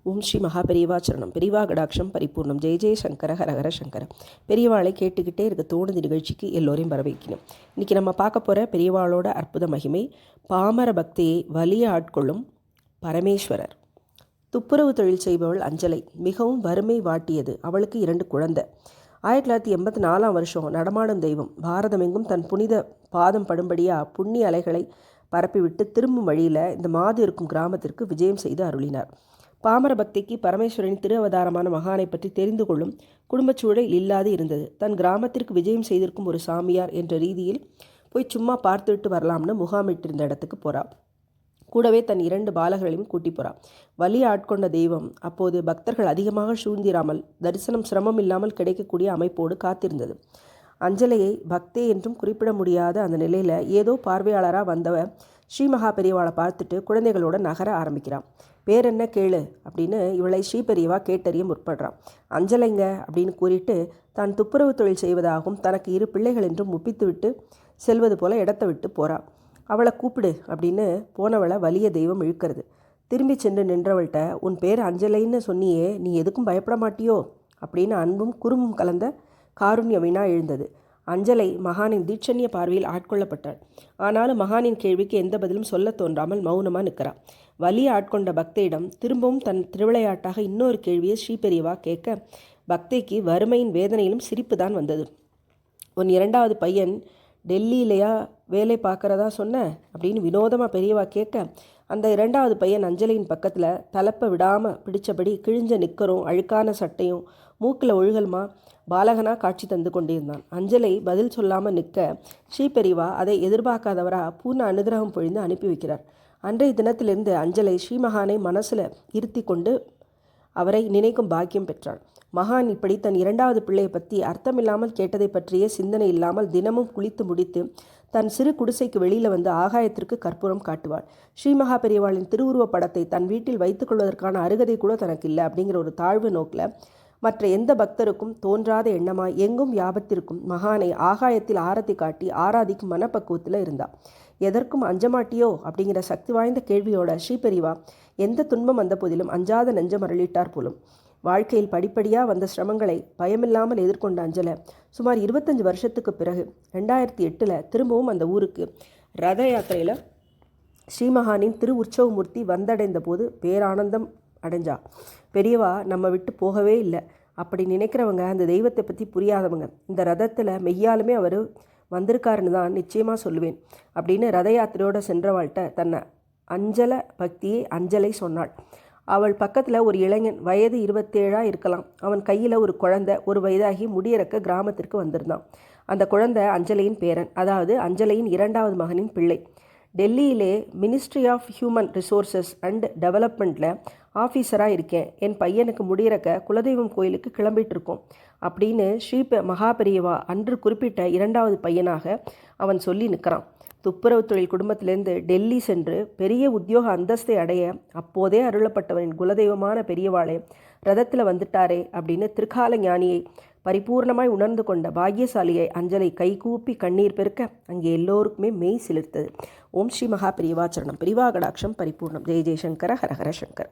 ஓம் ஸ்ரீ மகா பெரியவாச்சரணம். பெரியவா கடாட்சம் பரிபூர்ணம். ஜெய ஜெய சங்கர ஹரஹர சங்கர. பெரியவாளை கேட்டுக்கிட்டே இருக்க தோணுது நிகழ்ச்சிக்கு எல்லோரையும் வரவேற்கணும். இன்றைக்கி நம்ம பார்க்க போகிற பெரியவாளோட அற்புத மகிமை, பாமர பக்தியை வலிய ஆட்கொள்ளும் பரமேஸ்வரர். துப்புரவு தொழில் செய்பவள் அஞ்சலை மிகவும் வறுமை வாட்டியது. அவளுக்கு 2 குழந்தை. 1984 வருஷம் நடமாடும் தெய்வம் பாரதமெங்கும் தன் புனித பாதம் படும்படியாக புண்ணிய அலைகளை பரப்பிவிட்டு திரும்பும் வழியில் இந்த மாது இருக்கும் கிராமத்திற்கு விஜயம் செய்து அருளினார். பாமர பக்திக்கு பரமேஸ்வரனின் திரு அவதாரமான மகானை பற்றி தெரிந்து கொள்ளும் குடும்பச்சூழல் இல்லாது இருந்தது. தன் கிராமத்திற்கு விஜயம் செய்திருக்கும் ஒரு சாமியார் என்ற ரீதியில் போய் சும்மா பார்த்துவிட்டு வரலாம்னு முகாமிட்டிருந்த இடத்துக்கு போகிறாள். கூடவே தன் 2 பாலகர்களையும் கூட்டி போகிறாள். வலி ஆட்கொண்ட தெய்வம் அப்போது பக்தர்கள் அதிகமாக சூழ்ந்திராமல் தரிசனம் சிரமம் இல்லாமல் கிடைக்கக்கூடிய அமைப்போடு காத்திருந்தது. அஞ்சலையை பக்தே என்றும் குறிப்பிட முடியாத அந்த நிலையில் ஏதோ பார்வையாளராக வந்தவர் ஸ்ரீ மகா பெரியவாளை பார்த்துட்டு குழந்தைகளோட நகர ஆரம்பிக்கிறான். பேர் என்ன கேளு அப்படின்னு இவளை ஸ்ரீ பெரியவா கேட்டறிய முற்படுறான். அஞ்சலைங்க அப்படின்னு கூறிட்டு தான் துப்புரவு தொழில் செய்வதாகவும் தனக்கு 2 பிள்ளைகள் என்றும் ஒப்பித்து விட்டு செல்வது போல இடத்த விட்டு போகிறாள். அவளை கூப்பிடு அப்படின்னு போனவளை வலிய தெய்வம் இழுக்கிறது. திரும்பி சென்று நின்றவள்கிட்ட, உன் பேர் அஞ்சலைன்னு சொன்னியே, நீ எதுக்கும் பயப்பட மாட்டியோ அப்படின்னு அன்பும் குறும்பும் கலந்த காருண்ய வினா எழுந்தது. அஞ்சலை மகானின் தீட்சண்ய பார்வையில் ஆட்கொள்ளப்பட்டாள். ஆனாலும் மகானின் கேள்விக்கு எந்த பதிலும் சொல்ல தோன்றாமல் மௌனமாக நிற்கிறாள். வலிய ஆட்கொண்ட பக்தையிடம் திரும்பவும் தன் திருவிளையாட்டாக இன்னொரு கேள்வியை ஸ்ரீபெரியவா கேட்க, பக்தைக்கு வறுமையின் வேதனையிலும் சிரிப்பு தான் வந்தது. உன் 2வது பையன் டெல்லியிலையா வேலை பார்க்குறதா சொன்ன அப்படின்னு வினோதமாக பெரியவா கேட்க, அந்த 2வது பையன் அஞ்சலியின் பக்கத்தில் தலப்பை விடாமல் பிடிச்சபடி கிழிஞ்ச நிக்கரும் அழுக்கான சட்டையும் மூக்கில் ஒழுகல்மா பாலகனாக காட்சி தந்து கொண்டிருந்தான். அஞ்சலை பதில் சொல்லாமல் நிற்க ஸ்ரீபெரியவா அதை எதிர்பார்க்காதவரா பூர்ண அனுகிரகம் பொழிந்து அனுப்பி வைக்கிறார். அன்றைய தினத்திலிருந்து அஞ்சலை ஸ்ரீமகானை மனசில் இருத்தி கொண்டு அவரை நினைக்கும் பாக்கியம் பெற்றாள். மகான் இப்படி தன் 2வது பிள்ளையை பற்றி அர்த்தமில்லாமல் கேட்டதை பற்றிய சிந்தனை இல்லாமல் தினமும் குளித்து முடித்து தன் சிறு குடிசைக்கு வெளியில் வந்து ஆகாயத்திற்கு கற்பூரம் காட்டுவாள். ஸ்ரீமகா பெரியவாளின் திருவுருவப் படத்தை தன் வீட்டில் வைத்துக்கொள்வதற்கான அருகதை கூட தனக்கு இல்லை அப்படிங்கிற ஒரு தாழ்வு நோக்கில் மற்ற எந்த பக்தருக்கும் தோன்றாத எண்ணமாய் எங்கும் வியாபத்திற்கும் மகானை ஆகாயத்தில் ஆரத்தி காட்டி ஆராதிக்கும் மனப்பக்குவத்தில் இருந்தாள். எதற்கும் அஞ்சமாட்டியோ அப்படிங்கிற சக்தி வாய்ந்த கேள்வியோட ஸ்ரீபெரியவா எந்த துன்பம் வந்த போதிலும் அஞ்சாத நெஞ்சம் அருளிட்டார் போலும். வாழ்க்கையில் படிப்படியாக வந்த சிரமங்களை பயமில்லாமல் எதிர்கொண்ட அஞ்சலை சுமார் 25 வருஷத்துக்கு பிறகு 2008 திரும்பவும் அந்த ஊருக்கு ரத யாத்திரையில் ஸ்ரீமகானின் திரு உற்சவமூர்த்தி வந்தடைந்த போது பேரானந்தம் அடைஞ்சா. பெரியவா நம்ம விட்டு போகவே இல்லை. அப்படி நினைக்கிறவங்க அந்த தெய்வத்தை பற்றி புரியாதவங்க இந்த ரதத்தில் மெய்யாலுமே அவர் வந்திருக்காருன்னு தான் நிச்சயமாக சொல்லுவேன் அப்படின்னு ரத யாத்திரையோடு சென்றவாள்கிட்ட தன்னை அஞ்சல பக்தியை அஞ்சலை சொன்னாள். அவள் பக்கத்தில் ஒரு இளைஞன் வயது 27 இருக்கலாம். அவன் கையில் ஒரு குழந்தை 1 வயதாகி முடியிறக்க கிராமத்திற்கு வந்திருந்தான். அந்த குழந்தை அஞ்சலையின் பேரன், அதாவது அஞ்சலையின் 2வது மகனின் பிள்ளை. டெல்லியிலே ministry of human resources and டெவலப்மெண்ட்டில் ஆஃபீஸராக இருக்கேன். என் பையனுக்கு முடியிறக்க குலதெய்வம் கோயிலுக்கு கிளம்பிட்டு இருக்கோம் அப்படின்னு ஸ்ரீ மகா பெரியவா அன்று குறிப்பிட்ட 2வது பையனாக அவன் சொல்லி நிற்கிறான். துப்புரவு தொழில் குடும்பத்திலேருந்து டெல்லி சென்று பெரிய உத்தியோக அந்தஸ்தை அடைய அப்போதே அருளப்பட்டவனின் குலதெய்வமான பெரியவாளே ரதத்தில் வந்துட்டாரே அப்படின்னு திருக்கால ஞானியை பரிபூர்ணமாய் உணர்ந்து கொண்ட பாக்கியசாலியை அஞ்சலை கைகூப்பி கண்ணீர் பெருக்க அங்கே எல்லோருக்குமே மெய் சிலிர்த்தது. ஓம் ஸ்ரீ மகா பெரியவாச்சரணம். பெரியவா கடாட்சம் பரிபூர்ணம். ஜெய ஜெயசங்கர ஹரஹர சங்கர்.